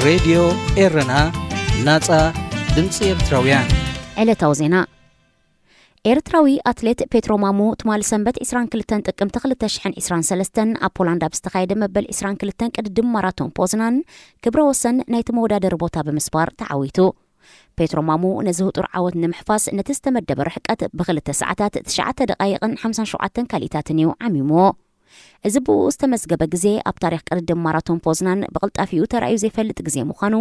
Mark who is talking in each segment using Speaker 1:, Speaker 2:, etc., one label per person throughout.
Speaker 1: راديو إيرنا ناصع ድምፂ ኤርትራውያን
Speaker 2: ዕለታዊ ዜና ኤርትራዊ አትሌት ፔትሮ ማሞ ትማል ሰንበት 22 ጥቅምት 2023 ኣብ ፖላንድ ኣብ ዝተኻየደ መበል 22 ቅድድም ማራቶን ፖዝናን ክብረ ወሰን ናይ ተመወዳደሪ ቦታ ብምስባር ተዓዊቱ ፔትሮ ማሞ ነዚ ህጡር ዓወት ንምሕፋስ ነቲ ዝተመደበ ርሕቀት ብ2 ሰዓታት 9 ደቂቃን 57 ካሊታትን እዩ ዓሚሞ እዚ ብኡ ዝተመዝገበ ግዜ ኣብ ታሪኽ ቅድድም ማራቶን ፖዝናን ብቕልጣፊኡ ተራእዩ ዘይፈልጥ ግዜ ምዃኑ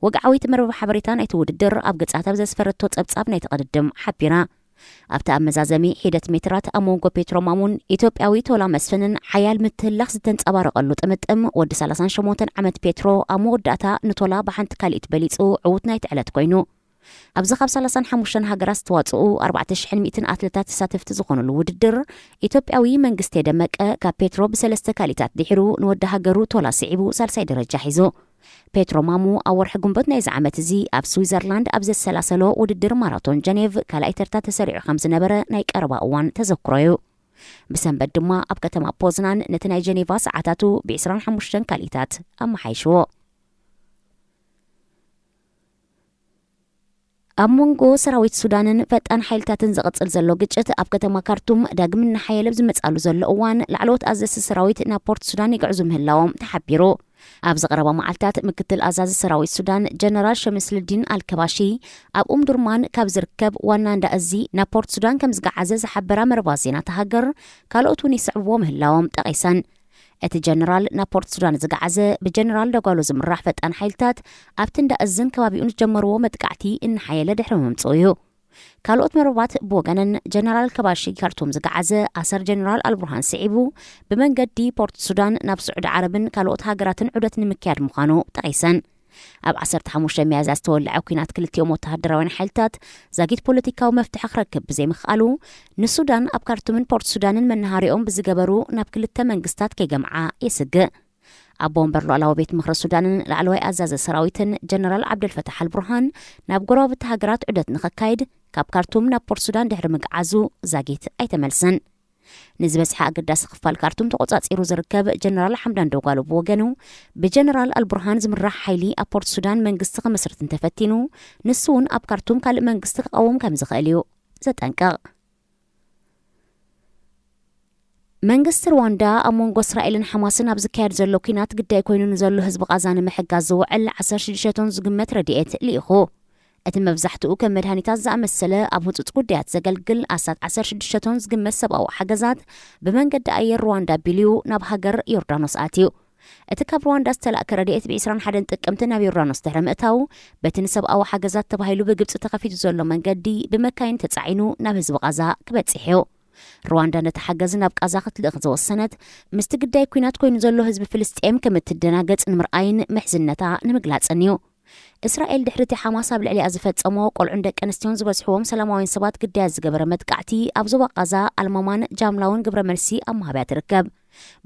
Speaker 2: ወግዓዊት መርበብ ሓበሬታ ናይቲ ውድድር ኣብ ገጻታ ዘስፈረቶ ጸብጻብ ናይቲ ቅድድም ሓቢራ ኣብቲ ኣመዛዘሚ ሒደት ሜትራት ኣብ መንጎ ፔትሮ ማሞን ኢትዮጵያዊ ቶላ መስፍንን ሓያል ምትህላኽ ዝተንጸባረቐሉ ጥምጥም ወዲ 38 ዓመት ፔትሮ ኣብ መወዳእታ ንቶላ ብሓንቲ ካልኢት በሊጹ ዕዉት ናይቲ ዕለት ኮይኑ ኣብዚ ካብ 35 ሃገራት ዝተዋጽኡ 4100 ኣትሌታት ተሳተፍቲ ዝኾኑሉ ውድድር ኢትዮጵያዊ መንግስቲ ደመቀ ካብ ፔትሮ ብ3 ካሊታት ድሒሩ ንወዲ ሃገሩ ቶላ ስዒቡ ሳልሳይ ደረጃ ሒዙ ፔትሮ ማሞ ኣብ ወርሒ ጉንበት ናይዚ ዓመት እዚ ኣብ ስዊዘርላንድ ኣብ ዘሰላሰሎ ውድድር ማራቶን ጀኔቭ ካልኣይ ተርታ ተሰሪዑ ከም ዝነበረ ናይ ቀረባ እዋን ተዘክሮ እዩ ብሰንበት ድማ ኣብ ከተማ ፖዝናን ነቲ ናይ ጀኔቫ ሰዓታቱ ብ25 ካሊታት ኣመሓይሽዎ ኣብ መንጎ ሰራዊት ሱዳንን ፈጣን ሓይልታትን ዝቕጽል ዘሎ ግጭት ኣብ ከተማ ካርቱም ዳግም እናሓየለ ዝመጻሉ ዘሎ እዋን ላዕለዎት ኣዘዚ ሰራዊት ናብ ፖርት ሱዳን ይግዕዙ ምህላዎም ተሓቢሩ ኣብ ዝቐረባ መዓልታት ምክትል ኣዛዚ ሰራዊት ሱዳን ጀነራል ሸምስልዲን አልከባሺ ኣብ ኡምዱርማን ካብ ዝርከብ ዋና እንዳእዚ ናብ ፖርት ሱዳን ከም ዝገዓዘ ዝሓበራ መርባ ዜና ተሃገር ካልኦት እውን ይስዕብዎ ምህላዎም ጠቒሰን እቲ ጀነራል ናብ ፖርት ሱዳን ዝገዓዘ ብጀነራል ደጓሎ ዝምራሕ ፈጣን ሓይልታት ኣብቲ እንዳእዝን ከባቢኡን ዝጀመርዎ መጥቃዕቲ እናሓየለ ድሕሪ ምምጽኡ እዩ ካልኦት መርባት ብወገነን ጀነራል ከባሺ ካርቱም ዝገዓዘ ኣሰር ጀነራል አልቡርሃን ስዒቡ ብመንገዲ ፖርት ሱዳን ናብ ስዑድ ዓረብን ካልኦት ሃገራትን ዑደት ንምክያድ ምዃኑ ጠቒሰን ኣብ 15 ሚያዝያ ዝተወልዐ ኩናት ክልቲኦም ወተሃደራውያን ሓይልታት ዛጊት ፖለቲካዊ መፍትሒ ክረክብ ብዘይምኽኣሉ ንሱዳን ኣብ ካርቱምን ፖርት ሱዳንን መናሃሪኦም ብዝገበሩ ናብ ክልተ መንግስታት ከይገምዓ ይስግእ ኣብ ቦምበር ሉዓላዊ ቤት ምክሪ ሱዳንን ላዕለዋይ ኣዛዚ ሰራዊትን ጀነራል ዓብደልፈታሕ አልቡርሃን ናብ ጎረቤት ሃገራት ዑደት ንኽካይድ ካብ ካርቱም ናብ ፖርት ሱዳን ድሕሪ ምግዓዙ ዛጊት ኣይተመልሰን ንዝበዝሐ ኣገዳሲ ክፋል ካርቱም ተቆጻጺሩ ዝርከብ ጀነራል ሓምዳን ደጓሎ ብወገኑ ብጀነራል አልቡርሃን ዝምራሕ ሓይሊ ኣብ ፖርት ሱዳን መንግስቲ ክምስርት እንተፈቲኑ ንሱ እውን ኣብ ካርቱም ካልእ መንግስቲ ክቃወም ከም ዝኽእል እዩ ዘጠንቀቕ መንግስቲ ሩዋንዳ ኣብ መንጎ እስራኤልን ሓማስን ኣብ ዝካየድ ዘሎ ኩናት ግዳይ ኮይኑ ንዘሎ ህዝቢ ቃዛ ንምሕጋዝ ዝውዕል 16 ቶን ዝግመት ረድኤት ልኢኹ እቲ መብዛሕትኡ ከም መድሃኒታት ዝኣመሰለ ኣብ ህፁፅ ጉዳያት ዘገልግል ኣሳት 16 ቶን ዝግመት ሰብኣዊ ሓገዛት ብመንገዲ ኣየር ሩዋንዳ ቢልዩ ናብ ሃገር ዮርዳኖስ ኣትዩ እቲ ካብ ሩዋንዳ ዝተላእከ ረድኤት ብ21 ጥቅምቲ ናብ ዮርዳኖስ ድሕሪ ምእታው በቲ ንሰብኣዊ ሓገዛት ተባሂሉ ብግብፂ ተኸፊቱ ዘሎ መንገዲ ብመካይን ተጻዒኑ ናብ ህዝቢ ቃዛ ክበጽሕ እዩ ሩዋንዳ ነቲ ሓገዝ ናብ ቃዛ ክትልእኽ ዝወሰነት ምስቲ ግዳይ ኩናት ኮይኑ ዘሎ ህዝቢ ፍልስጤም ከም እትደናገጽ ንምርኣይን ምሕዝነታ ንምግላጽን እዩ እስራኤል ድሕርቲ ሓማስ ኣብ ልዕሊኣ ዝፈጸሞ ቆልዑን ደቂ ኣንስትዮን ዝበዝሕዎም ሰላማውያን ሰባት ግዳያት ዝገበረ መጥቃዕቲ ኣብ ዞባ ቃዛ ኣልማማን ጃምላውን ግብረ መልሲ ኣብ ማህብያ ትርከብ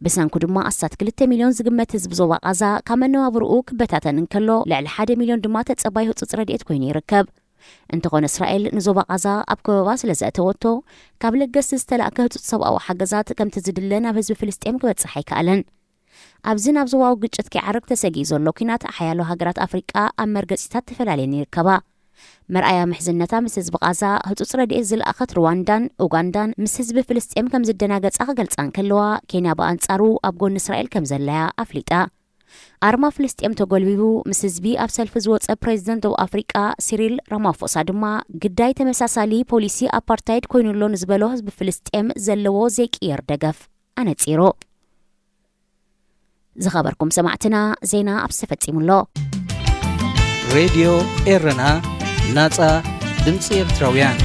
Speaker 2: ብሰንኩ ድማ ኣሳት 2 ሚልዮን ዝግመት ህዝቢ ዞባ ቃዛ ካብ መነባብርኡ ክበታተን እንከሎ ልዕሊ 1 ሚልዮን ድማ ተጸባይ ህፁፅ ረድኤት ኮይኑ ይርከብ እንተኾነ እስራኤል ንዞባ ቃዛ ኣብ ከበባ ስለ ዘእተወቶ ካብ ለገስቲ ዝተላእከ ህፁፅ ሰብኣዊ ሓገዛት ከምቲ ዝድለ ናብ ህዝቢ ፍልስጤም ክበጽሕ ኣይከኣለን ኣብዚ ናብ ዞባዊ ግጭት ከይዓርግ ተሰጊኡ ዘሎ ኩናት ሓያሎ ሃገራት ኣፍሪቃ ኣብ መርገፂታት ተፈላለየን ይርከባ መርኣያ ምሕዝነታ ምስ ህዝቢ ቃዛ ህፁፅ ረድኤት ዝለኣኸት ሩዋንዳን ኡጋንዳን ምስ ህዝቢ ፍልስጤም ከም ዝደናገጻ ክገልጻን ከለዋ ኬንያ ብኣንጻሩ ኣብ ጎኒ እስራኤል ከም ዘለያ ኣፍሊጣ ኣርማ ፍልስጤም ተጎልቢቡ ምስ ህዝቢ ኣብ ሰልፊ ዝወፀ ፕሬዚደንት ደቡብ ኣፍሪቃ ሲሪል ራማፎሳ ድማ ግዳይ ተመሳሳሊ ፖሊሲ ኣፓርታይድ ኮይኑሎ ንዝበሎ ህዝቢ ፍልስጤም ዘለዎ ዘይቅየር ደገፍ ኣነጺሩ ዝኸበርኩም ሰማዕትና ዜና ኣብ ዝተፈጺሙሎ
Speaker 1: ሬድዮ ኤረና ናጻ ድምፂ ኤርትራውያን